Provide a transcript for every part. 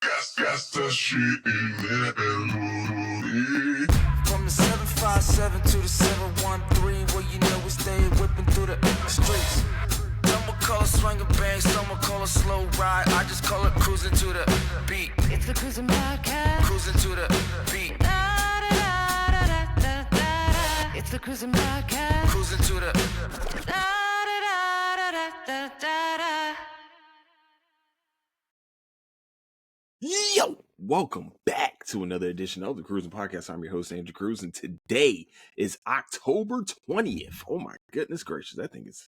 Gas that shit in there and From the 757 to the 713, where you know we stay whipping through the streets. Some will call it swinging bang, some will call it slow ride. I just call it cruising to the beat. It's the Cruising Podcast. Cruising to the beat. Da, da, da, da, da, da, da. It's the Cruising Podcast. Cruising to the Da, da, da, da, da, da, da. Yo, welcome back to another edition of the Cruising Podcast. I'm your host, Andrew Cruz, and today is October 20th. Oh my goodness gracious, that thing is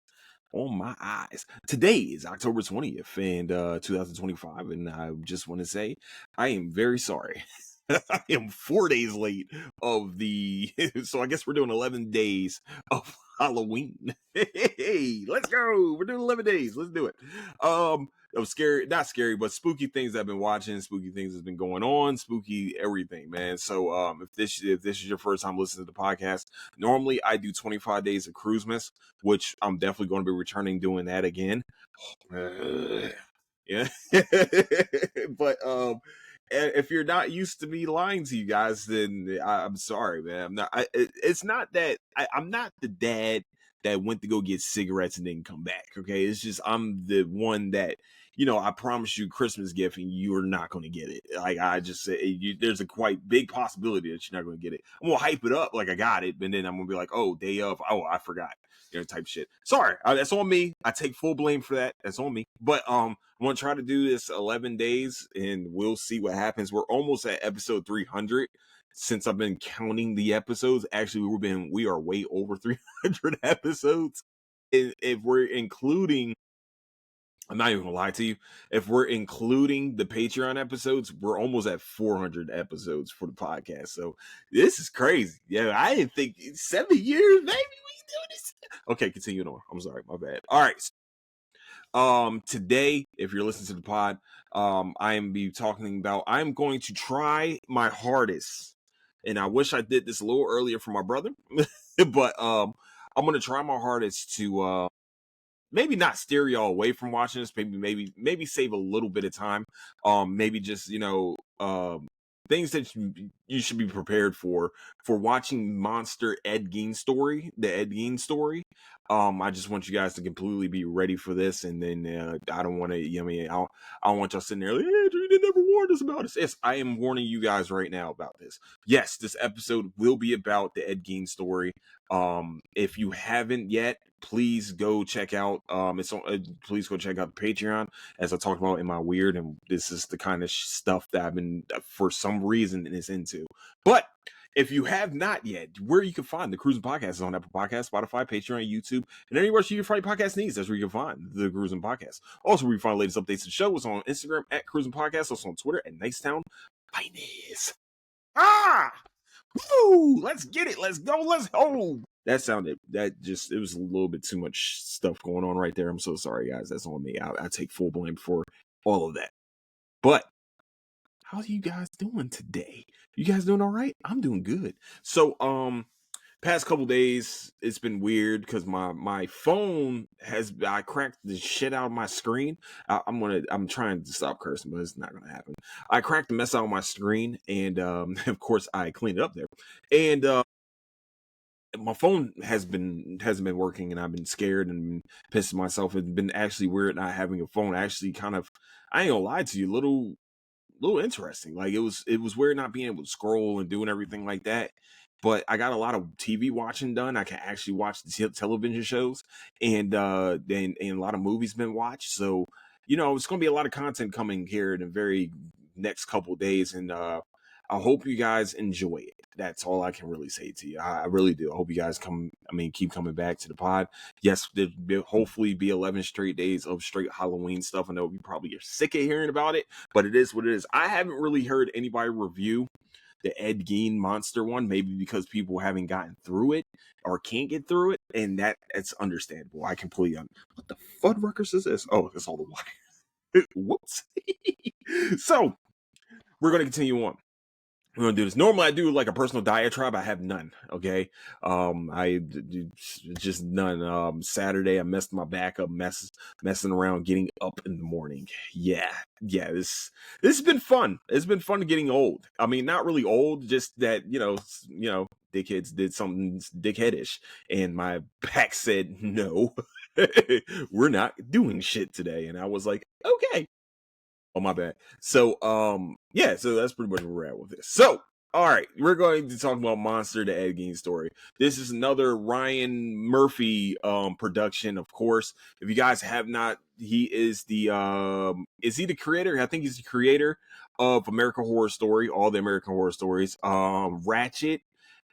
on my eyes. Today is October 20th and 2025, and I just want to say I am very sorry. I am 4 days late of the, so I guess we're doing 11 days of Halloween. Hey, let's go. We're doing 11 days. Let's do it. Of scary, not scary, but spooky things I've been watching, spooky things that's been going on, spooky everything, man. So if this is your first time listening to the podcast, normally I do 25 days of Cruisemas, which I'm definitely going to be returning doing that again. Yeah. But if you're not used to me lying to you guys, then I'm sorry, man. I'm not. It's not that I'm not the dad that went to go get cigarettes and didn't come back. Okay, it's just I'm the one that, you know, I promise you Christmas gift and you're not going to get it. Like I just say, there's a quite big possibility that you're not going to get it. I'm gonna hype it up like I got it, but then I'm gonna be like, oh, day of, oh, I forgot. You know, type shit. Sorry, that's on me. I take full blame for that. That's on me. But I'm gonna try to do this 11 days, and we'll see what happens. We're almost at episode 300. Since I've been counting the episodes, actually, we are way over 300 episodes. If we're including, I'm not even gonna lie to you, if we're including the Patreon episodes, we're almost at 400 episodes for the podcast. So this is crazy. Yeah, I didn't think 7 years, maybe we do this. Okay, continuing on. I'm sorry, my bad. All right. Today, if you're listening to the pod, I am talking about, I'm going to try my hardest. And I wish I did this a little earlier for my brother, but I'm going to try my hardest to maybe not steer y'all away from watching this, maybe save a little bit of time. Maybe just, you know, things that you should be prepared for watching Monster Ed Gein story, the Ed Gein story. I just want you guys to completely be ready for this, and then I don't want to, you know, I don't want y'all sitting there like, hey, you didn't ever warn us about this. Yes, I am warning you guys right now about this. Yes, this episode will be about the Ed Gein story. If you haven't yet, please go check out please go check out the Patreon, as I talked about in my weird, and this is the kind of stuff that I've been for some reason is into. But if you have not yet, where you can find the Cruising Podcast is on Apple Podcasts, Spotify, Patreon, YouTube, and anywhere you find podcast needs. That's where you can find the Cruising Podcast. Also, where you find the latest updates to the show is on Instagram at Cruising Podcast, also on Twitter at Nicetown Finest. Woo! Let's get it. Let's go. Let's go. It was a little bit too much stuff going on right there. I'm so sorry, guys. That's on me. I take full blame for all of that. But how are you guys doing today? You guys doing all right? I'm doing good. So, past couple days, it's been weird because my phone I cracked the shit out of my screen. I'm trying to stop cursing, but it's not gonna happen. I cracked the mess out of my screen, and of course I cleaned it up there. And my phone hasn't been working, and I've been scared and pissing myself. It's been actually weird not having a phone. Actually, kind of, I ain't gonna lie to you, little interesting. Like it was weird not being able to scroll and doing everything like that. But I got a lot of TV watching done. I can actually watch the television shows, and a lot of movies been watched. So, you know, it's gonna be a lot of content coming here in the very next couple days, and I hope you guys enjoy it. That's all I can really say to you. I really do. I hope you guys keep coming back to the pod. Yes, there'll hopefully be 11 straight days of straight Halloween stuff. I know you probably are sick of hearing about it, but it is what it is. I haven't really heard anybody review the Ed Gein monster one, maybe because people haven't gotten through it or can't get through it, and that's understandable. I completely what the fuddruckers is this? Oh, it's all the water. Whoops. So we're gonna continue on. We're gonna do this. Normally, I do like a personal diatribe. I have none. Okay, just none. Saturday, I messed my back up, messing around, getting up in the morning. Yeah. This has been fun. It's been fun getting old. I mean, not really old, just that dickheads did something dickheadish, and my back said no. We're not doing shit today, and I was like, okay. Oh, my bad. So, yeah, so that's pretty much where we're at with this. So, all right, we're going to talk about Monster, the Ed Gein story. This is another Ryan Murphy production, of course. If you guys have not, he is the creator? I think he's the creator of American Horror Story, all the American Horror Stories, Ratchet,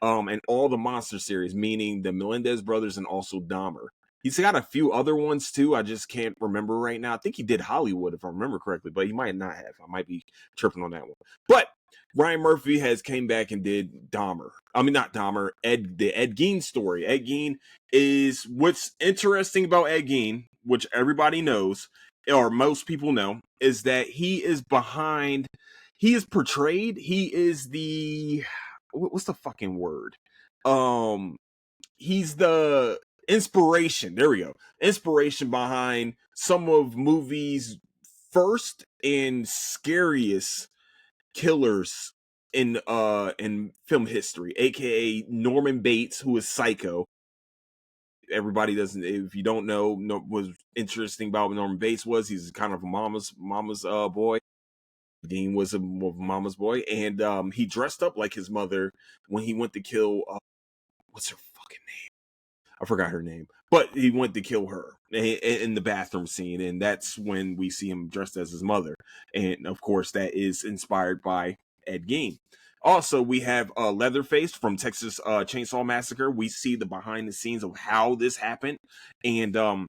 and all the Monster series, meaning the Melendez brothers and also Dahmer. He's got a few other ones too. I just can't remember right now. I think he did Hollywood, if I remember correctly, but he might not have. I might be tripping on that one. But Ryan Murphy has came back and did Dahmer. I mean, not Dahmer. The Ed Gein story. Ed Gein is what's interesting about Ed Gein, which everybody knows, or most people know, is that he is behind. He is portrayed. He is the what's the fucking word? He's the inspiration. There we go. Inspiration behind some of movies' first and scariest killers in film history, aka Norman Bates, who is Psycho. Everybody doesn't. If you don't know, what's interesting about Norman Bates was he's kind of a mama's boy. Dean was a mama's boy, and he dressed up like his mother when he went to kill. What's her fucking name? I forgot her name, but he went to kill her in the bathroom scene, and that's when we see him dressed as his mother. And of course, that is inspired by Ed Gein. Also, we have Leatherface from Texas Chainsaw Massacre. We see the behind the scenes of how this happened, and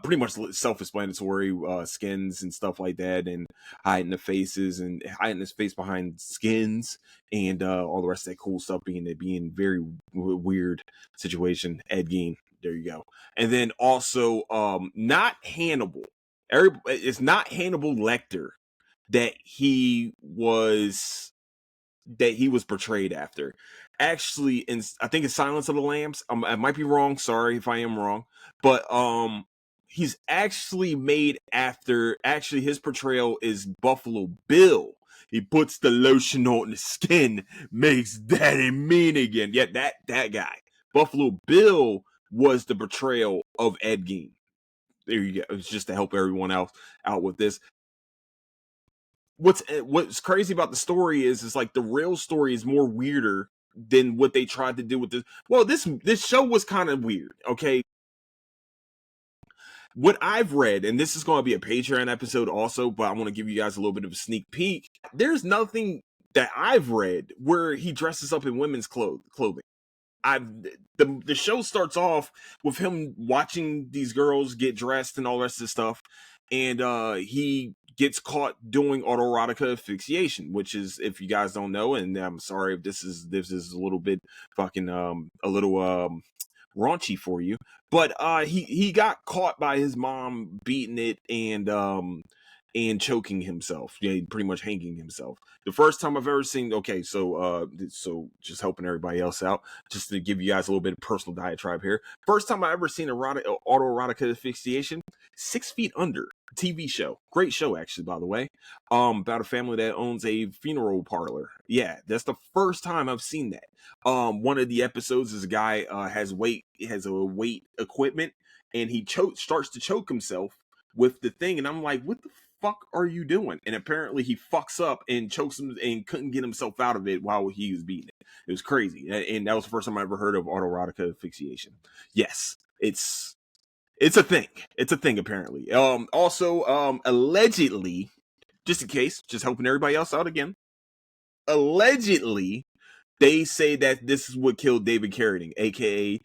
pretty much self-explanatory, skins and stuff like that, and hiding the faces and hiding his face behind skins, and all the rest of that cool stuff, being very weird situation. Ed Gein, there you go. And then also not Hannibal. It's not Hannibal Lecter that he was portrayed after. Actually, I think it's Silence of the Lambs. I might be wrong. Sorry if I am wrong, but he's actually made after. Actually, his portrayal is Buffalo Bill. He puts the lotion on the skin, makes daddy mean again. Yeah, that guy. Buffalo Bill was the portrayal of Ed Gein. There you go. It's just to help everyone else out with this. What's crazy about the story is like the real story is more weirder than what they tried to do with this. Well, this show was kind of weird. Okay, what I've read, and this is going to be a Patreon episode also, but I want to give you guys a little bit of a sneak peek. There's nothing that I've read where he dresses up in women's clothing. The show starts off with him watching these girls get dressed and all the rest of the stuff, and he gets caught doing autoerotic asphyxiation, which is, if you guys don't know, and I'm sorry if this is a little bit fucking a little raunchy for you, but he got caught by his mom beating it and choking himself, yeah, pretty much hanging himself. The first time I've ever seen, okay, so just helping everybody else out, just to give you guys a little bit of personal diatribe here. First time I ever seen autoerotic asphyxiation, 6 Feet Under TV show, great show actually, by the way, about a family that owns a funeral parlor. Yeah, that's the first time I've seen that. One of the episodes is a guy has a weight equipment, and he starts to choke himself with the thing, and I'm like, what the fuck are you doing? And apparently he fucks up and chokes him and couldn't get himself out of it while he was beating it. It was crazy, and that was the first time I ever heard of autoerotic asphyxiation. Yes, it's a thing. It's a thing apparently. Also, allegedly, just in case, just helping everybody else out again. Allegedly, they say that this is what killed David Carradine, aka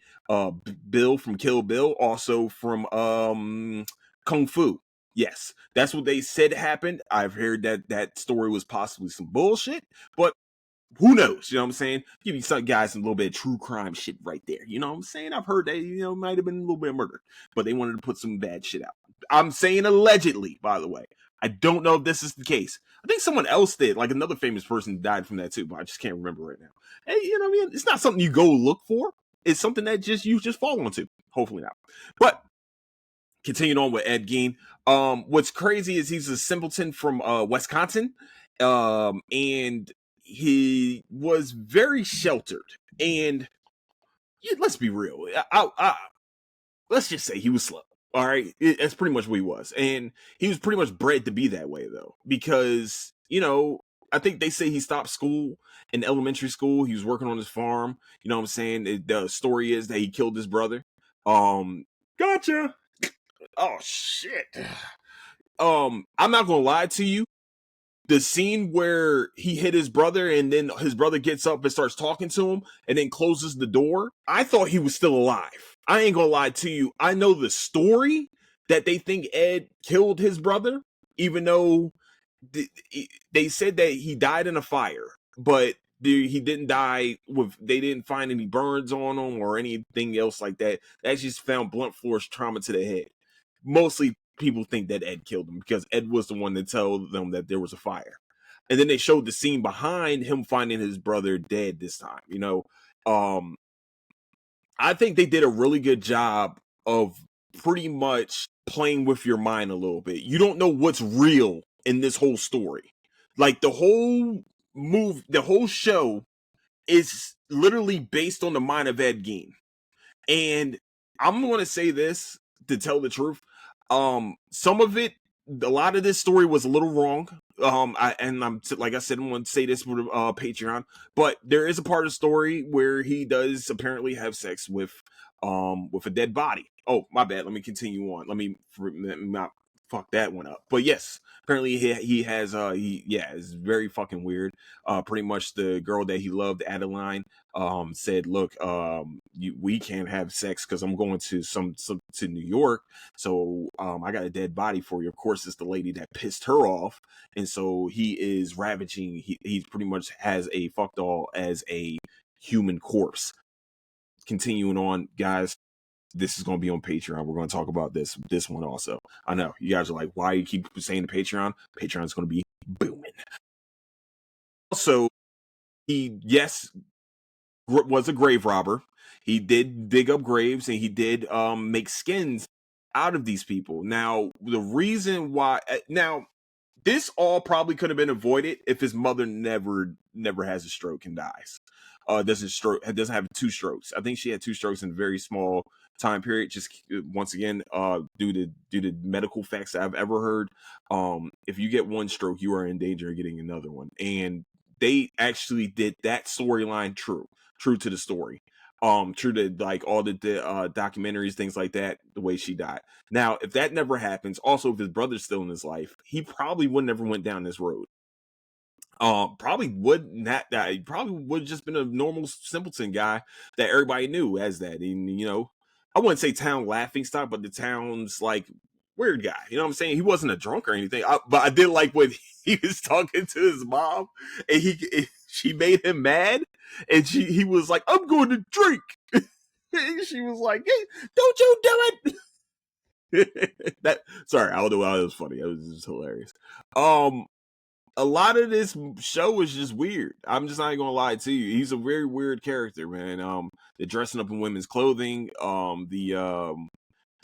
Bill from Kill Bill, also from Kung Fu. Yes, that's what they said happened. I've heard that story was possibly some bullshit, but who knows? You know what I'm saying? Give you some guys some little bit of true crime shit right there. You know what I'm saying? I've heard that, might have been a little bit of murder, but they wanted to put some bad shit out. I'm saying allegedly, by the way. I don't know if this is the case. I think someone else did, like another famous person died from that too, but I just can't remember right now. Hey, you know what I mean? It's not something you go look for. It's something that you just fall onto. Hopefully not. But continuing on with Ed Gein. What's crazy is he's a simpleton from Wisconsin. And he was very sheltered. And yeah, let's be real. Let's just say he was slow. All right, that's pretty much what he was, and he was pretty much bred to be that way, though, because I think they say he stopped school in elementary school. He was working on his farm. You know what I'm saying? The story is that he killed his brother. Gotcha. Oh shit. I'm not gonna lie to you. The scene where he hit his brother and then his brother gets up and starts talking to him and then closes the door, I thought he was still alive. I ain't gonna lie to you. I know the story that they think Ed killed his brother, even though they said that he died in a fire, but he didn't die they didn't find any burns on him or anything else like that. They just found blunt force trauma to the head. Mostly people think that Ed killed him because Ed was the one to tell them that there was a fire. And then they showed the scene behind him finding his brother dead this time. I think they did a really good job of pretty much playing with your mind a little bit. You don't know what's real in this whole story. Like the whole show is literally based on the mind of Ed Gein. And I'm going to say this to tell the truth. Some of it, a lot of this story was a little wrong. I'm like I said, I'm going to say this for Patreon, but there is a part of the story where he does apparently have sex with a dead body. Oh, my bad. Let me continue on. Let me not fuck that one up. But yes, apparently he has it's very fucking weird. Pretty much the girl that he loved, Adeline, said, look, we can't have sex because I'm going to to New York, so I got a dead body for you. Of course, it's the lady that pissed her off, and so he is ravaging. He pretty much has a fuck doll as a human corpse. Continuing on, guys, this is going to be on Patreon. We're going to talk about this one also. I know you guys are like, why you keep saying the Patreon? Patreon's going to be booming. Also, he was a grave robber. He did dig up graves and he did make skins out of these people. Now, the reason why this all probably could have been avoided if his mother never has a stroke and dies. Doesn't have 2 strokes. I think she had 2 strokes in a very small time period. Just once again, due to medical facts that I've ever heard, if you get 1 stroke, you are in danger of getting another one. And they actually did that storyline true to the story. True to like all the documentaries, things like that, the way she died. Now, if that never happens, also if his brother's still in his life, he probably would never went down this road. Probably would not die. He probably would have just been a normal simpleton guy that everybody knew as that. And I wouldn't say town laughing stock, but the town's like weird guy. You know what I'm saying? He wasn't a drunk or anything. But I did like when he was talking to his mom, and she made him mad, and he was like, "I'm going to drink." And she was like, "Hey, don't you do it." Sorry, I don't know why it was funny. It was just hilarious. A lot of this show is just weird. I'm just not gonna lie to you. He's a very weird character, man. The dressing up in women's clothing,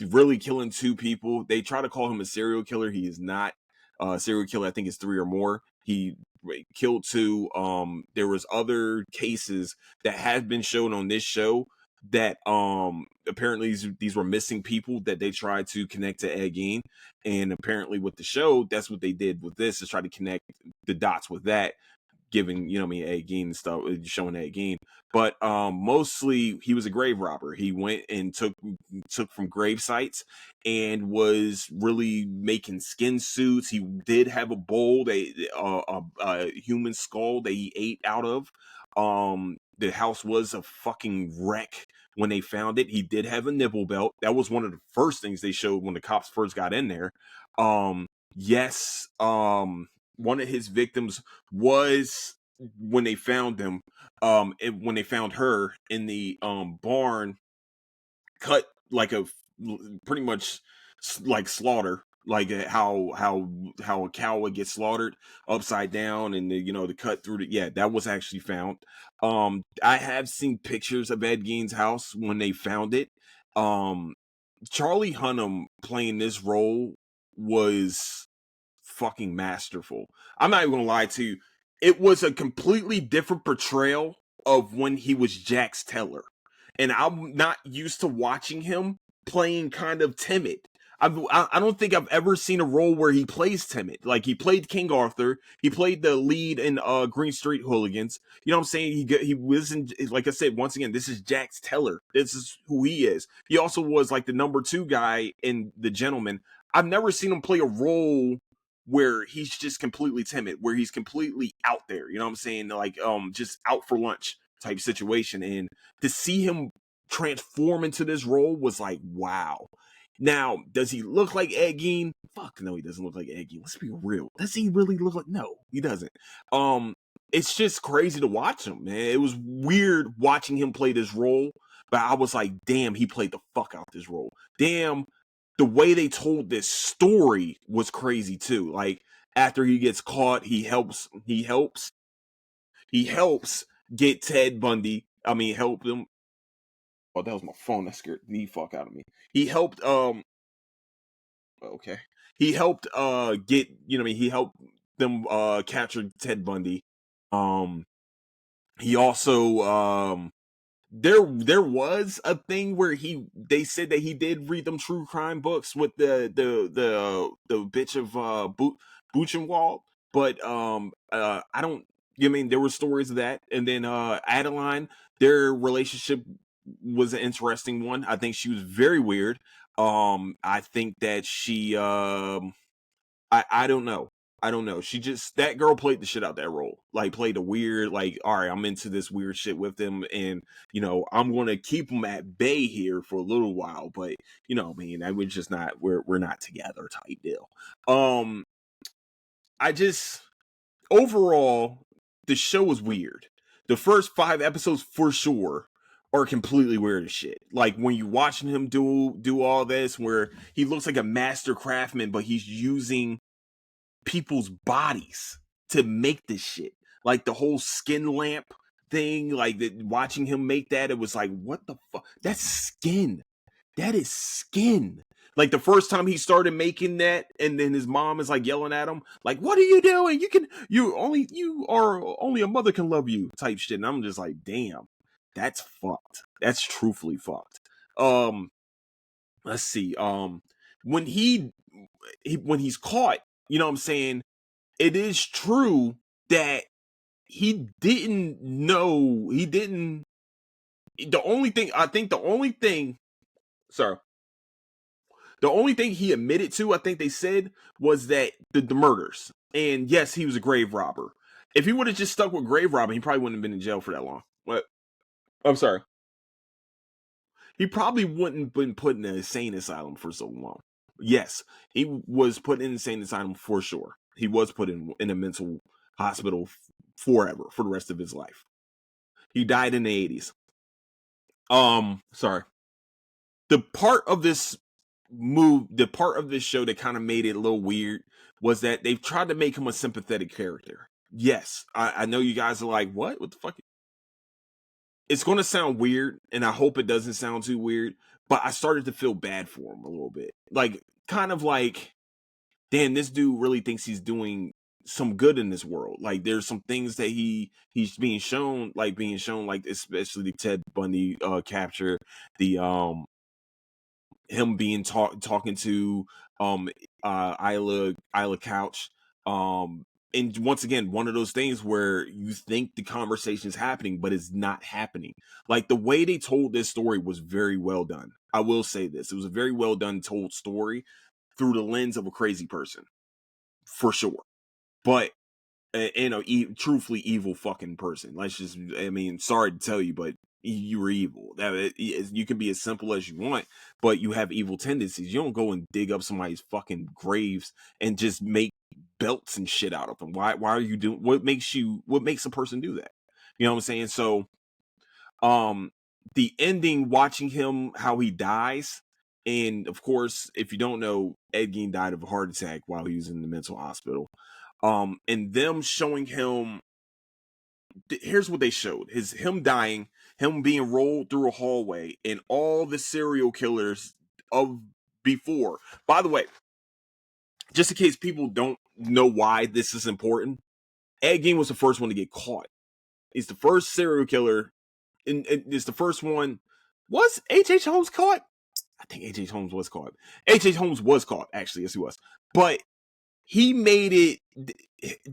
really killing 2 people. They try to call him a serial killer. He is not a serial killer. I think it's 3 or more. He killed 2. There was other cases that had been shown on this show that apparently these were missing people that they tried to connect to Ed Gein. And apparently with the show, that's what they did with this, is try to connect the dots with that, giving Ed Gein and stuff, showing Ed Gein. But mostly he was a grave robber. He went and took from grave sites and was really making skin suits. He did have a bowl, a human skull that he ate out of. The house was a fucking wreck when they found it. He did have a nipple belt. That was one of the first things they showed when the cops first got in there. Yes, one of his victims was, when they found him, when they found her in the barn, cut like a pretty much like slaughter. like how a cow would get slaughtered upside down, and the cut through the that was actually found. I have seen pictures of Ed Gein's house when they found it. Charlie Hunnam playing this role was fucking masterful. I'm not even gonna lie to you. It was a completely different portrayal of when he was Jax Teller. And I'm not used to watching him playing kind of timid. I don't think I've ever seen a role where he plays timid. Like, he played King Arthur, he played the lead in Green Street Hooligans. You know what I'm saying? He was in, like I said, once again, this is Jax Teller. This is who he is. He also was like the number 2 guy in The Gentleman. I've never seen him play a role where he's just completely timid, where he's completely out there. You know what I'm saying? Like, just out for lunch type situation. And to see him transform into this role was like, wow. Now, does he look like Ed Gein? Fuck no, he doesn't look like Ed Gein. Let's be real. Does he really look like? No, he doesn't. It's just crazy to watch him, man. It was weird watching him play this role, but I was like, damn, he played the fuck out this role. Damn, the way they told this story was crazy too. Like, after he gets caught, he helps get Ted Bundy. I mean, help him. Oh, that was my phone. That scared the fuck out of me. He helped okay. He helped get, he helped them capture Ted Bundy. He also there was a thing where they said that he did read them true crime books with the bitch of Buchenwald, but I don't. There were stories of that, and then Adeline, their relationship was an interesting one. I think she was very weird. I think that she I don't know. I don't know. That girl played the shit out that role. Like, played a weird, like, all right, I'm into this weird shit with him, and I'm gonna keep him at bay here for a little while, but I was just not, we're not together type deal. I just overall, the show was weird. The first 5 episodes for sure are completely weird as shit. Like, when you're watching him do all this, where he looks like a master craftsman, but he's using people's bodies to make this shit. Like, the whole skin lamp thing, like, watching him make that, it was like, what the fuck? That's skin. That is skin. Like, the first time he started making that, and then his mom is like yelling at him, like, what are you doing? Only a mother can love you type shit. And I'm just like, damn, that's fucked. That's truthfully fucked. Let's see. When when he's caught, you know what I'm saying? It is true that he didn't know. He didn't. The only thing he admitted to, I think they said, was that the murders. And yes, he was a grave robber. If he would have just stuck with grave robbing, he probably wouldn't have been in jail for that long. What? I'm sorry. He probably wouldn't have been put in an insane asylum for so long. Yes, he was put in an insane asylum for sure. He was put in a mental hospital forever, for the rest of his life. He died in the 80s. Sorry. The part of this show that kind of made it a little weird was that they've tried to make him a sympathetic character. Yes, I know you guys are like, what the fuck? It's going to sound weird, and I hope it doesn't sound too weird, but I started to feel bad for him a little bit. Like, kind of like, damn, this dude really thinks he's doing some good in this world. Like, there's some things that he's being shown, like especially the Ted Bundy capture, the him being talking to Isla Couch, and once again, one of those things where you think the conversation is happening, but it's not happening. Like, the way they told this story was very well done. I will say this. It was a very well done told story through the lens of a crazy person, for sure. But, truthfully evil fucking person. Sorry to tell you, but you were evil. You can be as simple as you want, but you have evil tendencies. You don't go and dig up somebody's fucking graves and just make belts and shit out of them. Why are you doing? What makes a person do that? You know what I'm saying? So, the ending, watching him how he dies, And of course, if you don't know, Ed Gein died of a heart attack while he was in the mental hospital. And them showing him, here's what they showed: him dying, him being rolled through a hallway, and all the serial killers of before. By the way, just in case people don't know why this is important, Ed Gein was the first one to get caught. He's the first serial killer, and it's the first one. Was H.H. Holmes caught? I think H.H. Holmes was caught. H.H. Holmes was caught, actually, yes, he was. But he made it.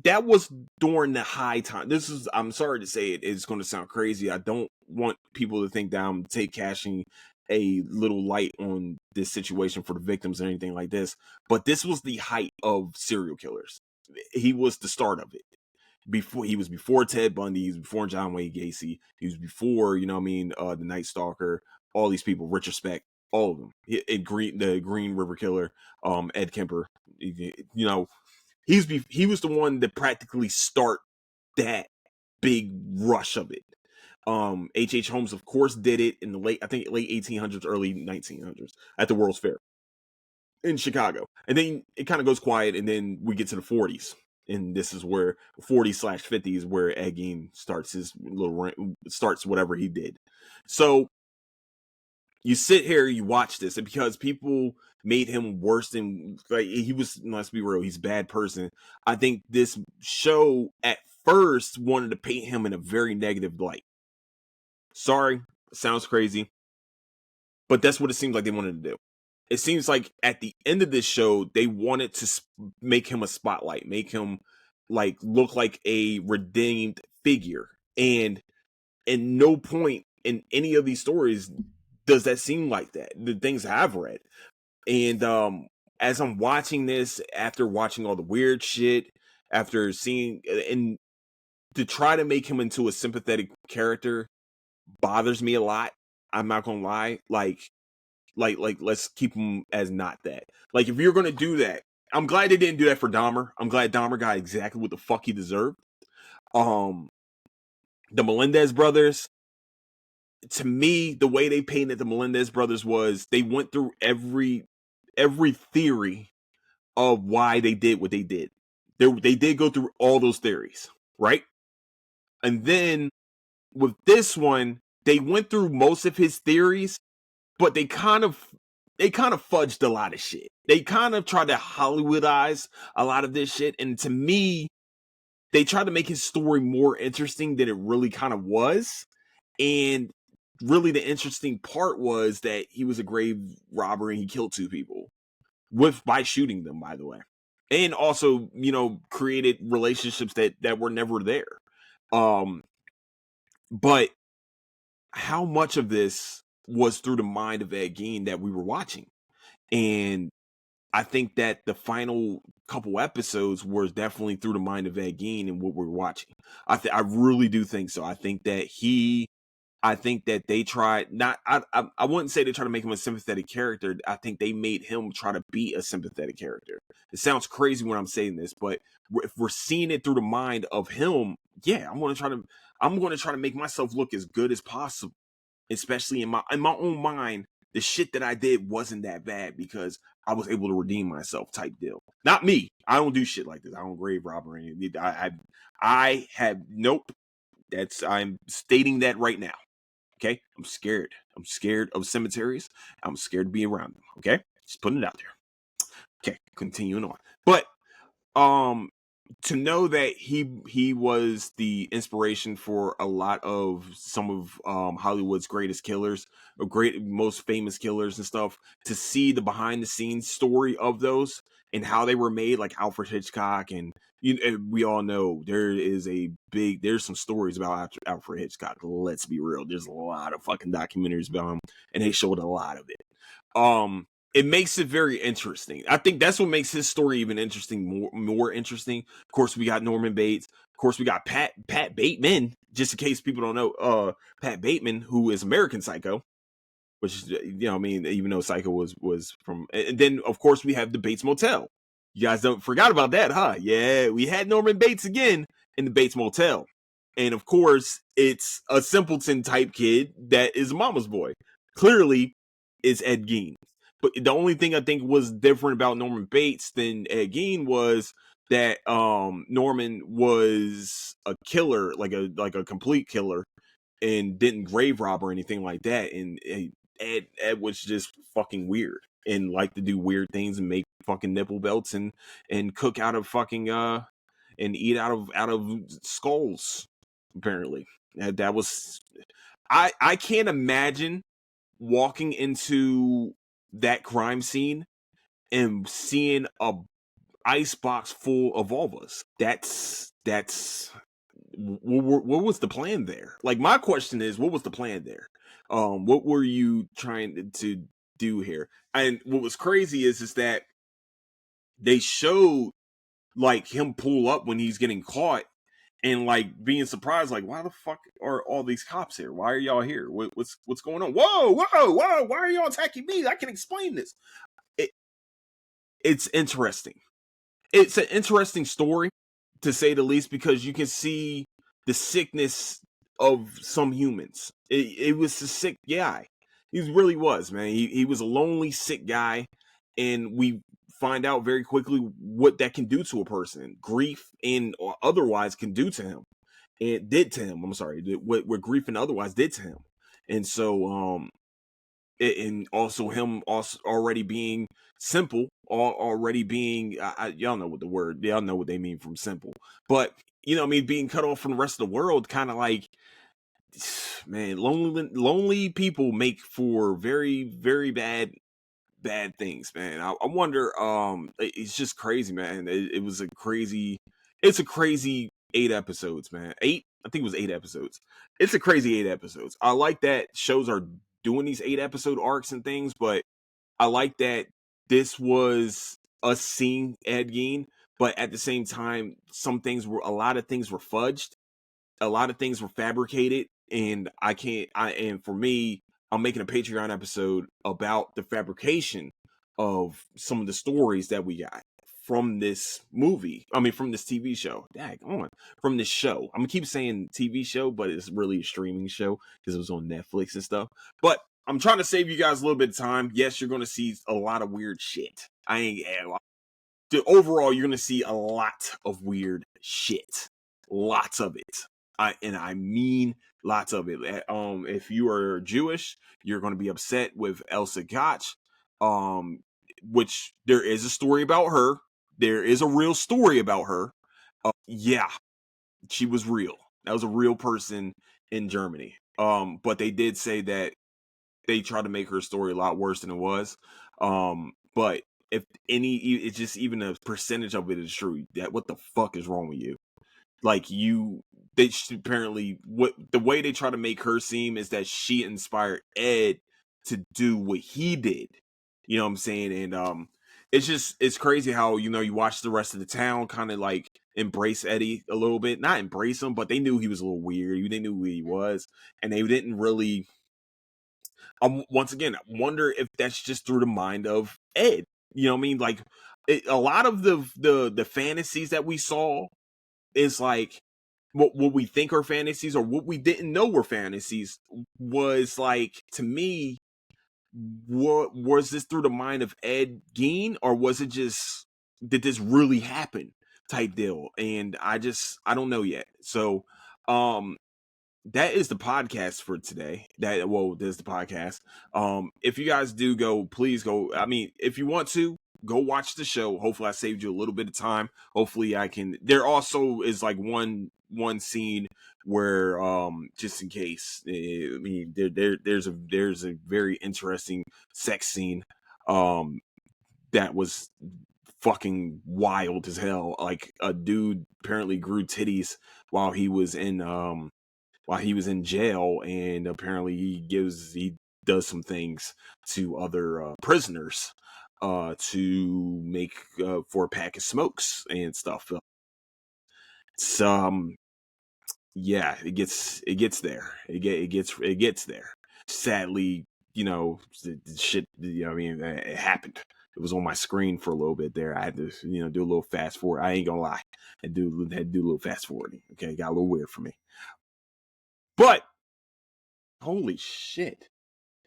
That was during the high time. This is, I'm sorry to say it, it's going to sound crazy. I don't want people to think that I'm casting a little light on this situation for the victims or anything like this. But this was the height of serial killers. He was the start of it. Before Ted Bundy, he was before John Wayne Gacy, he was before, the Night Stalker, all these people, Richard Speck, all of them. The Green River Killer, Ed Kemper, he was the one that practically start that big rush of it. H.H. Holmes, of course, did it in the late 1800s, early 1900s at the World's Fair in Chicago. And then it kind of goes quiet, and then we get to the 40s. And this is where 40/50 is where Ed Gein starts whatever he did. So you sit here, you watch this, and because people made him worse than, like, he was, let's be real, he's a bad person. I think this show at first wanted to paint him in a very negative light. Sorry, sounds crazy, but that's what it seems like they wanted to do. It seems like at the end of this show, they wanted to make him a spotlight, make him like look like a redeemed figure. And at no point in any of these stories does that seem like that. The things I've read. And as I'm watching this, after watching all the weird shit, after seeing, and to try to make him into a sympathetic character bothers me a lot. I'm not gonna lie. Like let's keep him as not that. Like, if you're gonna do that, I'm glad they didn't do that for Dahmer. I'm glad Dahmer got exactly what the fuck he deserved. The Melendez brothers, to me, the way they painted the Melendez brothers was they went through every theory of why they did what they did. They did go through all those theories, right? And then with this one, they went through most of his theories, but they kind of fudged a lot of shit. They kind of tried to Hollywoodize a lot of this shit, and to me, they tried to make his story more interesting than it really kind of was. And really, the interesting part was that he was a grave robber and he killed 2 people by shooting them, by the way, and also, created relationships that were never there. But how much of this was through the mind of Ed Gein that we were watching? And I think that the final couple episodes was definitely through the mind of Ed Gein and what we're watching. I really do think so. I think that they tried not. I wouldn't say they tried to make him a sympathetic character. I think they made him try to be a sympathetic character. It sounds crazy when I'm saying this, but if we're seeing it through the mind of him, yeah, I'm going to try to make myself look as good as possible. Especially in my own mind, the shit that I did wasn't that bad because I was able to redeem myself, type deal. Not me. I don't do shit like this. I don't grave rob or anything. I have nope. I'm stating that right now. Okay, I'm scared. I'm scared of cemeteries. I'm scared to be around them. Okay, just putting it out there. Okay, continuing on. But to know that he was the inspiration for a lot of some of Hollywood's greatest killers, or most famous killers and stuff, to see the behind the scenes story of those and how they were made, like Alfred Hitchcock, and we all know there's some stories about Alfred Hitchcock. Let's be real, there's a lot of fucking documentaries about him, and they showed a lot of it. It makes it very interesting. I think that's what makes his story even interesting, more interesting. Of course, we got Norman Bates. Of course, we got Pat Bateman. Just in case people don't know, Pat Bateman, who is American Psycho, which is, even though Psycho was from. And then, of course, we have the Bates Motel. You guys don't forgot about that, huh? Yeah, we had Norman Bates again in the Bates Motel, and of course, it's a simpleton type kid that is mama's boy. Clearly, it's Ed Gein. But the only thing I think was different about Norman Bates than Ed Gein was that Norman was a killer, like a complete killer, and didn't grave rob or anything like that. And Ed was just fucking weird and liked to do weird things and make fucking nipple belts and cook out of fucking and eat out of skulls. Apparently, that was I can't imagine walking into that crime scene and seeing a icebox full of vulvas. That's what was the plan there? Like, my question is, what was the plan there? What were you trying to do here? And what was crazy is that they showed like him pull up when he's getting caught and like being surprised, like, why the fuck are all these cops here? Why are y'all here? What's going on? Whoa! Why are y'all attacking me? I can explain this. It, it's interesting. It's an interesting story, to say the least, because you can see the sickness of some humans. It was a sick guy. He really was, man. He was a lonely, sick guy, and we find out very quickly what that can do to a person. Grief and or otherwise can do to him. And did to him. I'm sorry, what grief and otherwise did to him. And so and also him also already being simple, already being y'all know what the word, y'all know what they mean from simple, but you know what I mean, being cut off from the rest of the world, kind of like, man, lonely people make for very, very bad things, man. I wonder, it's just crazy, man. It was a crazy, it's a crazy 8 episodes, man. I think it was 8 episodes. It's a crazy 8 episodes. I like that shows are doing these 8 episode arcs and things, but I like that this was us seeing Ed Gein, but at the same time, a lot of things were fudged, a lot of things were fabricated, and and for me, I'm making a Patreon episode about the fabrication of some of the stories that we got from this movie. I mean, from this TV show. Dag on. From this show. I'm gonna keep saying TV show, but it's really a streaming show because it was on Netflix and stuff. But I'm trying to save you guys a little bit of time. Yes, you're gonna see a lot of weird shit. Overall, you're gonna see a lot of weird shit. Lots of it. I mean lots of it. If you are Jewish, you're gonna be upset with Elsa Gotch. Which there is a story about her. There is a real story about her. Yeah, she was real. That was a real person in Germany. But they did say that they tried to make her story a lot worse than it was. But if it's just even a percentage of it is true, that what the fuck is wrong with you? Like, they apparently, what the way they try to make her seem is that she inspired Ed to do what he did. You know what I'm saying? And it's crazy how, you know, you watch the rest of the town kind of like embrace Eddie a little bit, not embrace him, but they knew he was a little weird. They knew who he was, and they didn't really. Once again, I wonder if that's just through the mind of Ed. You know what I mean? Like, a lot of the fantasies that we saw is like what we think are fantasies or what we didn't know were fantasies was like, to me, what was this through the mind of Ed Gein, or was it just, did this really happen type deal? And I don't know yet. So that is the podcast for today. There's the podcast. If you guys do go, please go. I mean, if you want to go watch the show, hopefully I saved you a little bit of time. Hopefully I can. There also is like one scene where, just in case, I mean, there's a very interesting sex scene, that was fucking wild as hell. Like, a dude apparently grew titties while he was in jail, and apparently he does some things to other prisoners to make for a pack of smokes and stuff. So yeah, it gets there. It gets there. Sadly, you know, the shit. You know, I mean, it happened. It was on my screen for a little bit there. I had to, you know, do a little fast forward. I ain't gonna lie. I had to do a little fast forwarding. Okay, it got a little weird for me. But holy shit.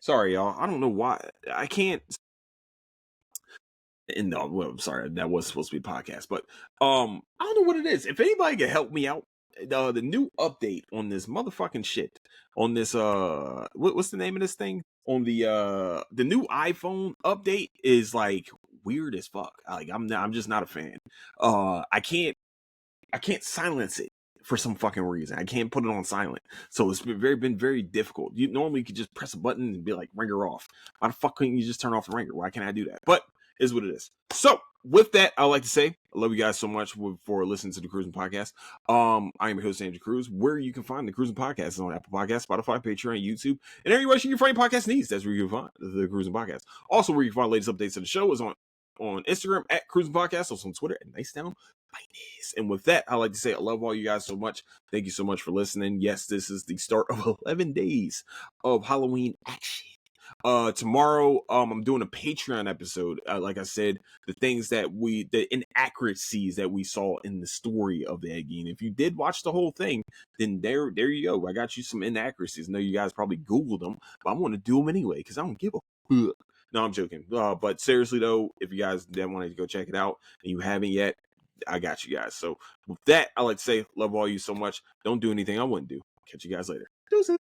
Sorry, y'all. I don't know why. I can't And no, well, I'm sorry, that was supposed to be a podcast, but I don't know what it is. If anybody can help me out, the new update on this motherfucking shit, on this what's the name of this thing? On the new iPhone update is like weird as fuck. Like I'm just not a fan. I can't silence it for some fucking reason. I can't put it on silent. So it's been very difficult. You normally could just press a button and be like ringer off. Why the fuck couldn't you just turn off the ringer? Why can't I do that? But it is what it is. So with that, I'd like to say I love you guys so much for listening to the Cruising Podcast. I am your host, Andrew Cruz. Where you can find the Cruising Podcast is on Apple Podcasts, Spotify, Patreon, YouTube, and anywhere you can find your podcast needs. That's where you can find the Cruising Podcast. Also, where you can find the latest updates of the show is on Instagram at Cruising Podcast, also on Twitter at Nice Down. And with that, I'd like to say I love all you guys so much. Thank you so much for listening. Yes, this is the start of 11 days of Halloween action. Tomorrow, I'm doing a Patreon episode. Like I said, the inaccuracies that we saw in the story of the Ed Gein. If you did watch the whole thing, then there you go. I got you some inaccuracies. I know you guys probably Googled them, but I'm going to do them anyway because I don't give a fuck. No, I'm joking. But seriously though, if you guys then wanted to go check it out and you haven't yet, I got you guys. So with that, I like to say, love all you so much. Don't do anything I wouldn't do. Catch you guys later. Deuces.